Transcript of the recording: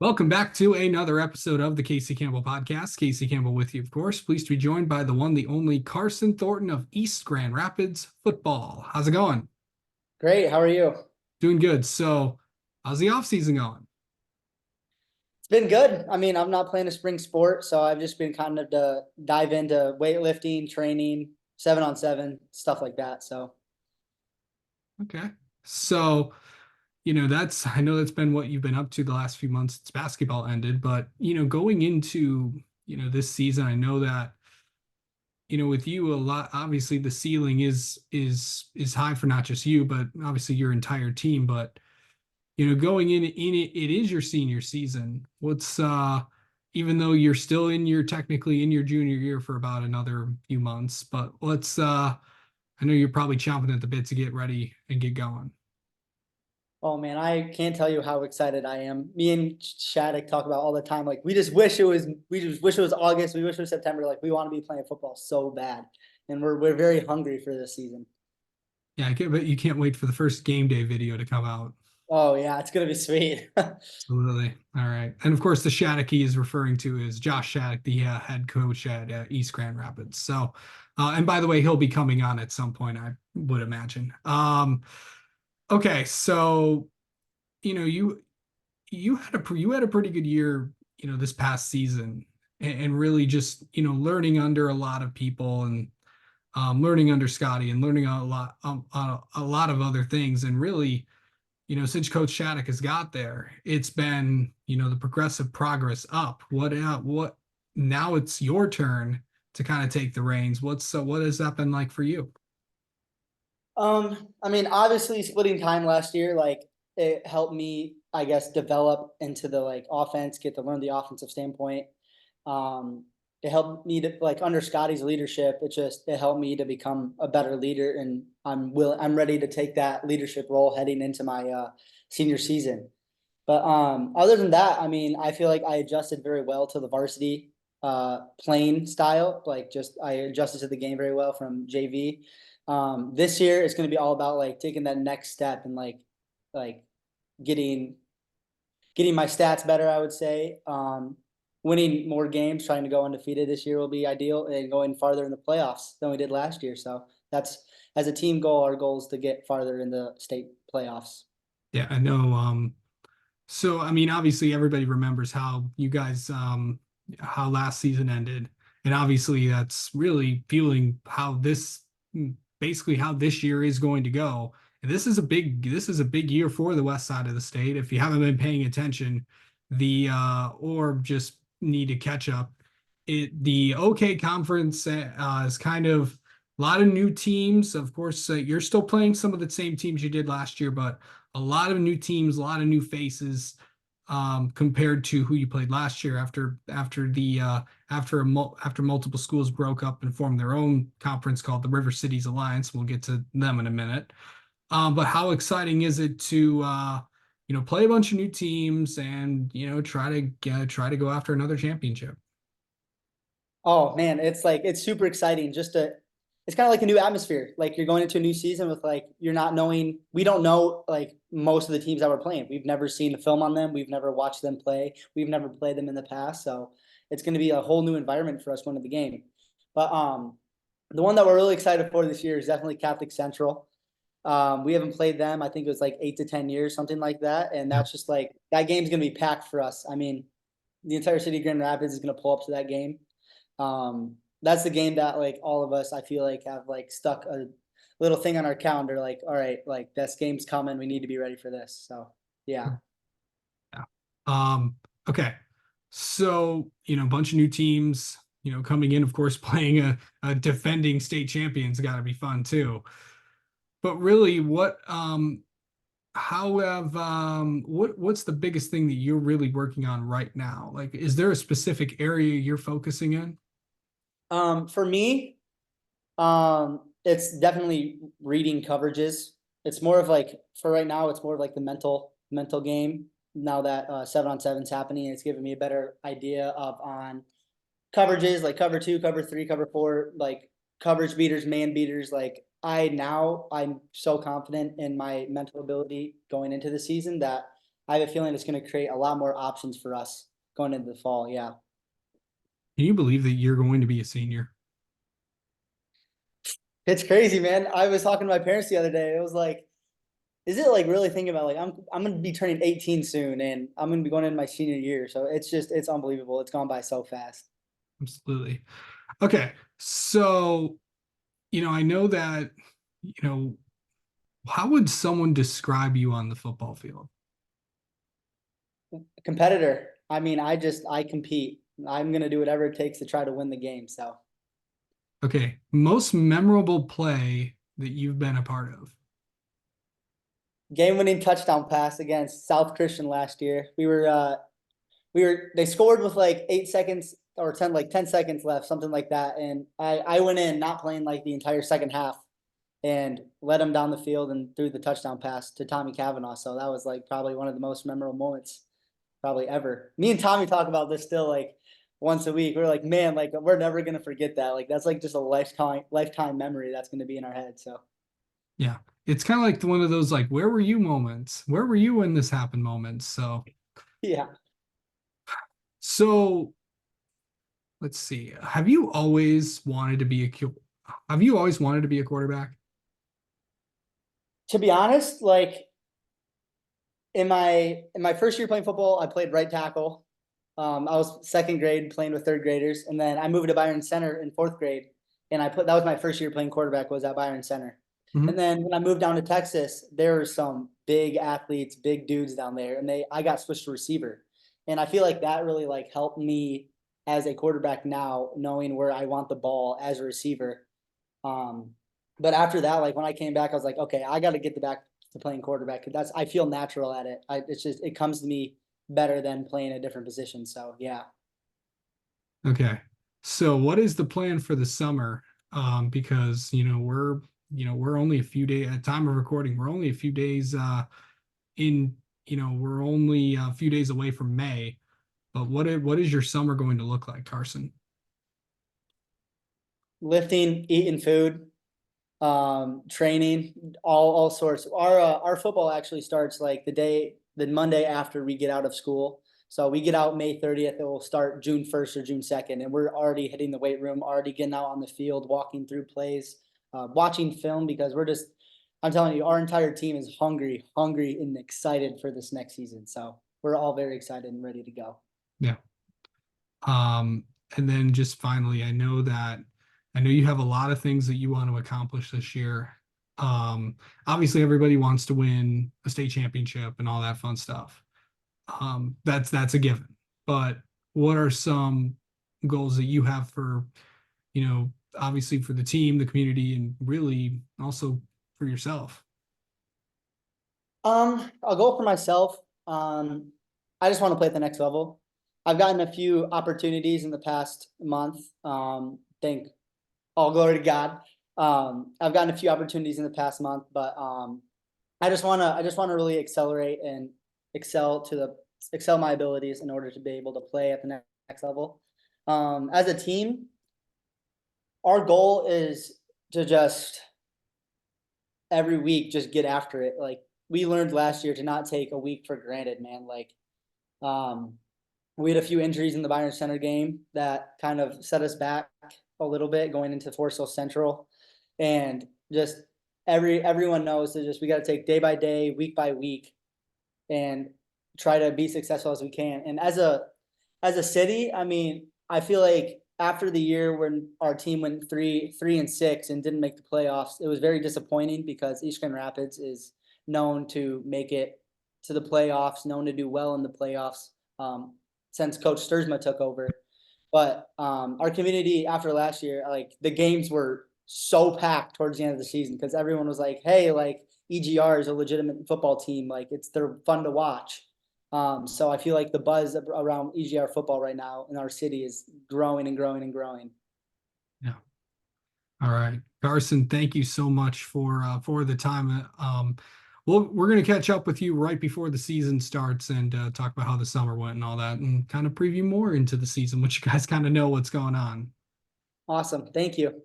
Welcome back to another episode of the Casey Campbell Podcast. Casey Campbell with you, of course. Pleased to be joined by the one, the only Carson Thornton of East Grand Rapids football. How's it going? Great. How are you? Doing good. So, how's the offseason going? It's been good. I mean, I'm not playing a spring sport, so I've just been kind of to dive into weightlifting, training, 7-on-7, stuff like that. So, Okay. So, I know that's been what you've been up to the last few months since basketball ended, but, going into, this season, I know that, with you a lot, obviously the ceiling is high for not just you, but obviously your entire team. But going in it, it is your senior season. Even though you're still technically in your junior year for about another few months, but I know you're probably chomping at the bit to get ready and get going. oh man, I can't tell you how excited I am. Me and Shattuck talk about all the time. Like, we just wish it was August. We wish it was September. Like, we want to be playing football so bad, and we're very hungry for this season. Yeah, I can't, but you can't wait for the first game day video to come out. Oh yeah, it's gonna be sweet. Absolutely. All right. And of course, the Shattuck he is referring to is Josh Shattuck, the head coach at East Grand Rapids. So, and by the way, he'll be coming on at some point, I would imagine. Okay. So, you know, you had a pretty good year, this past season, and really just, learning under a lot of people and learning under Scotty and learning a lot of other things. And really, since Coach Shattuck has got there, it's been, the progressive progress up. What now it's your turn to kind of take the reins. What has that been like for you? I mean, obviously splitting time last year, like it helped me, I guess, develop into the like offense, get to learn the offensive standpoint. Um, it helped me to like under Scotty's leadership, it helped me to become a better leader, and I'm ready to take that leadership role heading into my senior season. But other than that, I mean, I feel like I adjusted very well to the varsity playing style. Like just I adjusted to the game very well from JV. This year it's going to be all about like taking that next step and like getting getting my stats better, I would say. Winning more games, trying to go undefeated this year will be ideal, and going farther in the playoffs than we did last year. So that's as a team goal, our goal is to get farther in the state playoffs. Yeah, I know. So I mean, obviously everybody remembers how you guys how last season ended. And obviously that's really feeling how this basically how this year is going to go. And this is a big year for the west side of the state. If you haven't been paying attention, the or just need to catch up. The OK conference is kind of a lot of new teams. Of course, you're still playing some of the same teams you did last year, but a lot of new teams, a lot of new faces compared to who you played last year after multiple schools broke up and formed their own conference called the River Cities Alliance. We'll get to them in a minute. But how exciting is it to play a bunch of new teams and try to go after another championship? Oh man, it's super exciting just to it's kind of like a new atmosphere. Like you're going into a new season with like you're not knowing we don't know like most of the teams that we're playing. We've never seen a film on them. We've never watched them play. We've never played them in the past. So it's going to be a whole new environment for us going to the game. But the one that we're really excited for this year is definitely Catholic Central. We haven't played them. I think it was like 8 to 10 years, something like that. And Yep. that's just like that game's gonna be packed for us. I mean, the entire city of Grand Rapids is gonna pull up to that game. That's the game that like all of us I feel like have like stuck a little thing on our calendar, like, all right, like this game's coming. We need to be ready for this. So yeah. Yeah. Um, okay. So, a bunch of new teams, coming in, of course, playing a defending state champions got to be fun too. But really, what's the biggest thing that you're really working on right now? Like, is there a specific area you're focusing in? For me, it's definitely reading coverages. It's more of like for right now, it's more of like the mental game. Now that 7-on-7's happening, it's giving me a better idea of on coverages like cover two, cover three, cover four, like coverage beaters, man beaters. Like I'm so confident in my mental ability going into the season that I have a feeling it's going to create a lot more options for us going into the fall. Yeah. Can you believe that you're going to be a senior? It's crazy, man. I was talking to my parents the other day. It was like, is it like really thinking about like I'm gonna be turning 18 soon and I'm gonna be going into my senior year. So it's unbelievable. It's gone by so fast. Absolutely. Okay. So, I know that, you know, how would someone describe you on the football field? Competitor. I mean, I compete. I'm gonna do whatever it takes to try to win the game. So Okay. Most memorable play that you've been a part of? game winning touchdown pass against South Christian last year. We were they scored with like 8 seconds or 10 seconds left, something like that. And I went in not playing like the entire second half and led him down the field and threw the touchdown pass to Tommy Cavanaugh. So that was like probably one of the most memorable moments probably ever. Me and Tommy talk about this still like once a week. We're like, man, like we're never gonna forget that. Like that's like just a lifetime memory that's gonna be in our head. So Yeah. It's kind of like one of those like, where were you moments? Where were you when this happened moments? yeah. So let's see. Have you always wanted to be a quarterback? To be honest, like in my first year playing football, I played right tackle. I was second grade playing with third graders, and then I moved to Byron Center in fourth grade, and that was my first year playing quarterback was at Byron Center. And Mhm. then when I moved down to Texas, there were some big athletes, big dudes down there, and I got switched to receiver, and I feel like that really like helped me as a quarterback now, knowing where I want the ball as a receiver. Um, but after that, like when I came back, I was like, okay, I got to get the back to playing quarterback. That's I feel natural at it. It's just it comes to me better than playing a different position. So yeah. Okay. So what is the plan for the summer? Because we're only a few days at time of recording, we're only a few days in, we're only a few days away from May. But what is your summer going to look like, Carson? Lifting, eating food, training, all sorts. Our football actually starts like the Monday after we get out of school. So we get out May 30th. It will start June 1st or June 2nd, and we're already hitting the weight room, already getting out on the field, walking through plays, watching film because we're just. I'm telling you, our entire team is hungry, and excited for this next season. So we're all very excited and ready to go. Yeah. And then just finally, I know you have a lot of things that you want to accomplish this year. Obviously everybody wants to win a state championship and all that fun stuff. That's a given. But what are some goals that you have for, obviously for the team, the community, and really also for yourself? I'll go for myself. I just want to play at the next level. I've gotten a few opportunities in the past month. Thank all glory to God. I've gotten a few opportunities in the past month, but I just wanna really accelerate and excel my abilities in order to be able to play at the next level. As a team, our goal is to just every week just get after it. Like we learned last year to not take a week for granted, man. Like um we had a few injuries in the Byron Center game that kind of set us back a little bit going into Forest Hill Central. And just everyone knows that just we got to take day by day, week by week, and try to be successful as we can. And as a city, I mean, I feel like after the year when our team went 3-6 and didn't make the playoffs, it was very disappointing because East Grand Rapids is known to make it to the playoffs, known to do well in the playoffs um, since Coach Sturzma took over. But our community after last year, like the games were so packed towards the end of the season because everyone was like, "Hey, like EGR is a legitimate football team. Like they're fun to watch." So I feel like the buzz around EGR football right now in our city is growing and growing and growing. Yeah. All right, Carson, thank you so much for the time. We're going to catch up with you right before the season starts and talk about how the summer went and all that, and kind of preview more into the season, which you guys kind of know what's going on. Awesome. Thank you.